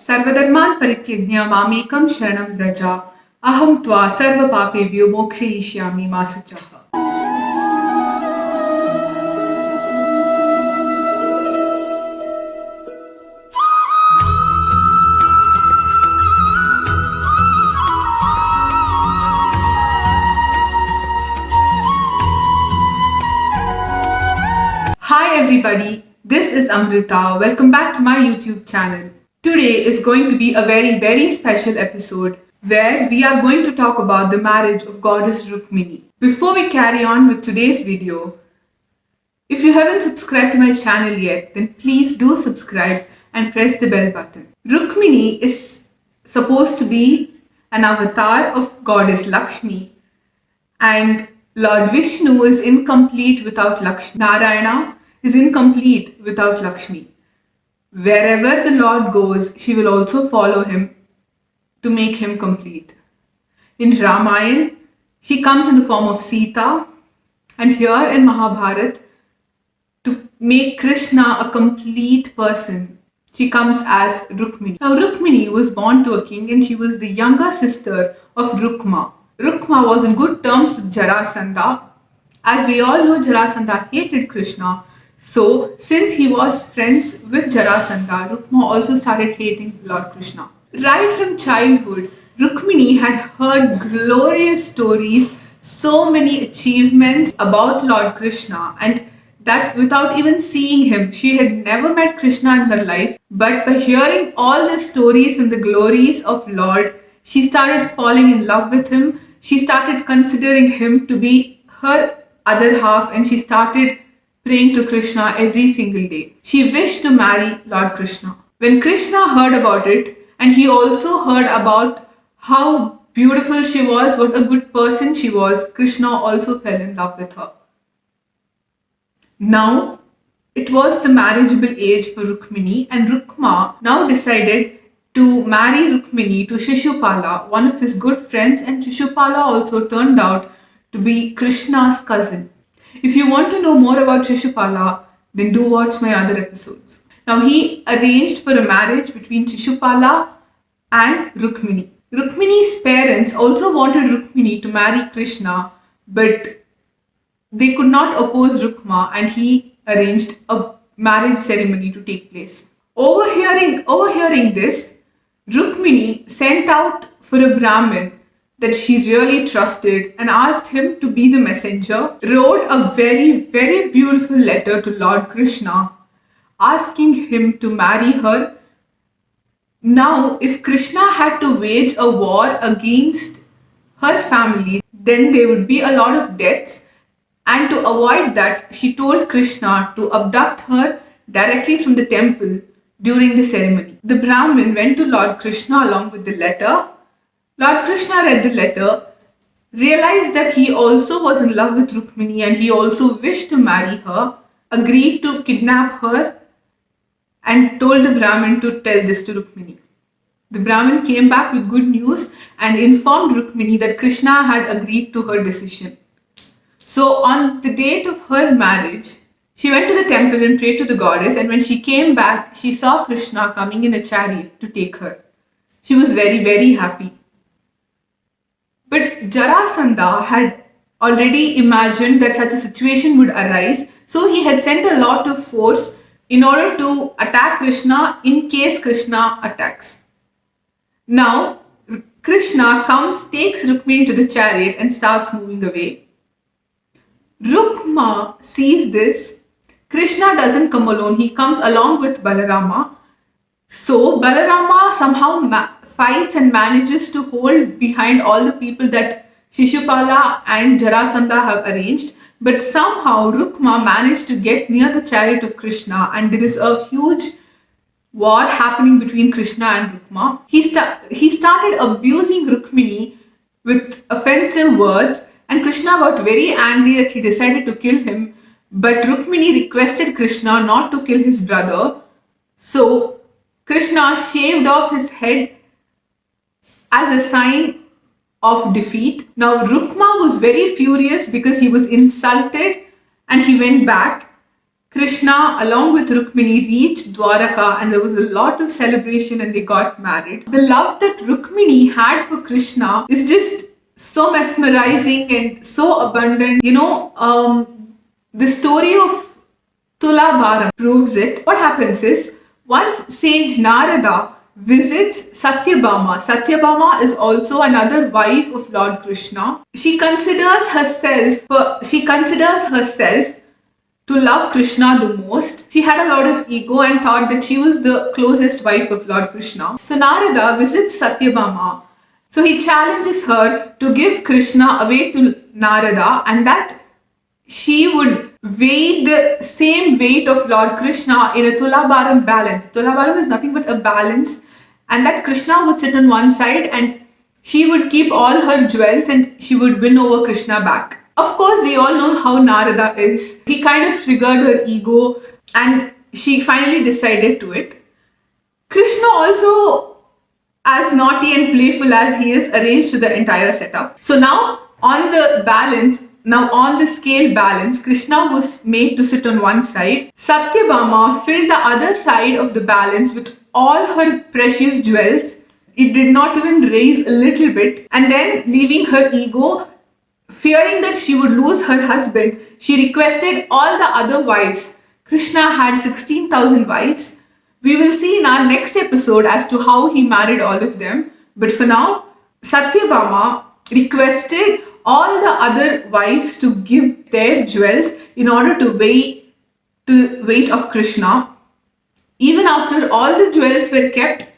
सर्वधर्मान् परित्यज्य मामेकं शरणं व्रज अहं त्वा सर्वपापेभ्यो मोक्षयिष्यामि मा शुचः. Hi everybody, this is Amrita. Welcome back to my YouTube channel. Today is going to be a very special episode where we are going to talk about the marriage of goddess Rukmini. Before we carry on with today's video, if you haven't subscribed to my channel yet, then please do subscribe and press the bell button. Rukmini is supposed to be an avatar of goddess Lakshmi, and Lord Vishnu is incomplete without Lakshmi. Narayana is incomplete without Lakshmi. Wherever the Lord goes, she will also follow him to make him complete. In Ramayana, she comes in the form of Sita, and here in Mahabharat, to make Krishna a complete person, she comes as Rukmini. Now Rukmini was born to a king and she was the younger sister of Rukma. Rukma was in good terms with Jarasandha. As we all know, Jarasandha hated Krishna. So, since he was friends with Jarasandha, Rukma also started hating Lord Krishna. Right from childhood, Rukmini had heard glorious stories, so many achievements about Lord Krishna, and that without even seeing him, she had never met Krishna in her life. But by hearing all the stories and the glories of Lord, she started falling in love with him. She started considering him to be her other half, and she started praying to Krishna every single day. She wished to marry Lord Krishna. When Krishna heard about it, and he also heard about how beautiful she was, what a good person she was, Krishna also fell in love with her. Now, it was the marriageable age for Rukmini, and Rukma now decided to marry Rukmini to Shishupala, one of his good friends, and Shishupala also turned out to be Krishna's cousin. If you want to know more about Shishupala, then do watch my other episodes. Now he arranged for a marriage between Shishupala and Rukmini. Rukmini's parents also wanted Rukmini to marry Krishna, but they could not oppose Rukma, and he arranged a marriage ceremony to take place. Overhearing this, Rukmini sent out for a Brahmin that she really trusted and asked him to be the messenger, wrote a very beautiful letter to Lord Krishna asking him to marry her. Now, if Krishna had to wage a war against her family, then there would be a lot of deaths, and to avoid that, she told Krishna to abduct her directly from the temple during the ceremony. The Brahmin went to Lord Krishna along with the letter. Lord Krishna read the letter, realized that he also was in love with Rukmini and he also wished to marry her, agreed to kidnap her, and told the Brahmin to tell this to Rukmini. The Brahmin came back with good news and informed Rukmini that Krishna had agreed to her decision. So on the date of her marriage, she went to the temple and prayed to the goddess, and when she came back, she saw Krishna coming in a chariot to take her. She was very happy. But Jarasandha had already imagined that such a situation would arise, so he had sent a lot of force in order to attack Krishna in case Krishna attacks. Now, Krishna comes, takes Rukmini to the chariot and starts moving away. Rukma sees this. Krishna doesn't come alone, he comes along with Balarama. So Balarama somehow fights and manages to hold behind all the people that Shishupala and Jarasandha have arranged, but somehow Rukma managed to get near the chariot of Krishna, and there is a huge war happening between Krishna and Rukma. He started abusing Rukmini with offensive words, and Krishna got very angry that he decided to kill him, but Rukmini requested Krishna not to kill his brother. So Krishna shaved off his head as a sign of defeat. Now Rukma was very furious because he was insulted, and he went back Krishna, along with Rukmini, reached Dwaraka and there was a lot of celebration and they got married. The love that Rukmini had for Krishna is just so mesmerizing and so abundant. The story of Tulabharam proves it. What happens is, once sage Narada visits Satyabhama is also another wife of Lord Krishna. She considers herself to love Krishna the most. She had a lot of ego and thought that she was the closest wife of Lord Krishna. So Narada visits Satyabhama. So he challenges her to give Krishna away to Narada and that she would weigh the same weight of Lord Krishna in a Tulabharam balance. Tulabharam is nothing but a balance, and that Krishna would sit on one side and she would keep all her jewels and she would win over Krishna back. Of course, we all know how Narada is. He kind of triggered her ego and she finally decided to it. Krishna also, as naughty and playful as he is, arranged the entire setup. So now on the scale balance, Krishna was made to sit on one side. Satyabhama filled the other side of the balance with all her precious jewels. It did not even raise a little bit. And then, leaving her ego, fearing that she would lose her husband, she requested all the other wives. Krishna had 16,000 wives. We will see in our next episode as to how he married all of them. But for now, Satyabhama requested all the other wives to give their jewels in order to weigh the weight of Krishna. Even after all the jewels were kept,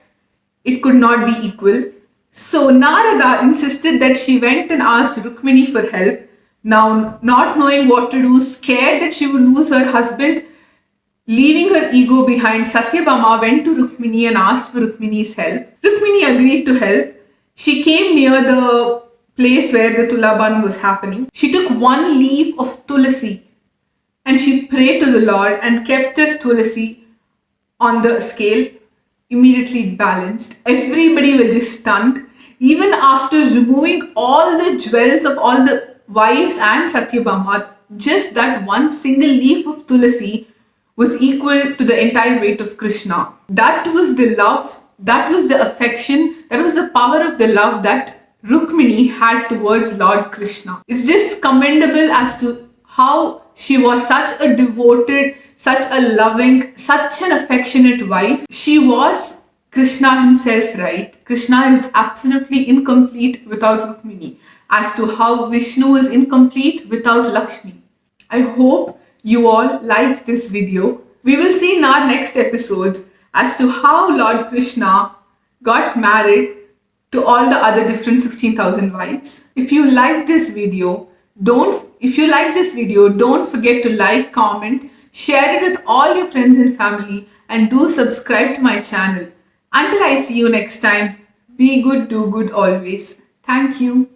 it could not be equal. So Narada insisted that she went and asked Rukmini for help. Now, not knowing what to do, scared that she would lose her husband, leaving her ego behind, Satyabhama went to Rukmini and asked for Rukmini's help. Rukmini agreed to help. She came near the place where the Tulabharam was happening. She took one leaf of tulasi and she prayed to the Lord and kept her tulasi on the scale. Immediately balanced. Everybody was just stunned. Even after removing all the jewels of all the wives and Satyabhama, just that one single leaf of tulasi was equal to the entire weight of Krishna. That was the love, that was the affection, that was the power of the love that Rukmini had towards Lord Krishna. It's just commendable as to how she was such a devoted, such a loving, such an affectionate wife. She was Krishna himself, right? Krishna is absolutely incomplete without Rukmini, as to how Vishnu is incomplete without Lakshmi. I hope you all liked this video. We will see in our next episodes as to how Lord Krishna got married to all the other different 16,000 wives. If you like this video, don't forget to like, comment, share it with all your friends and family, and do subscribe to my channel. Until I see you next time, be good, do good always. Thank you.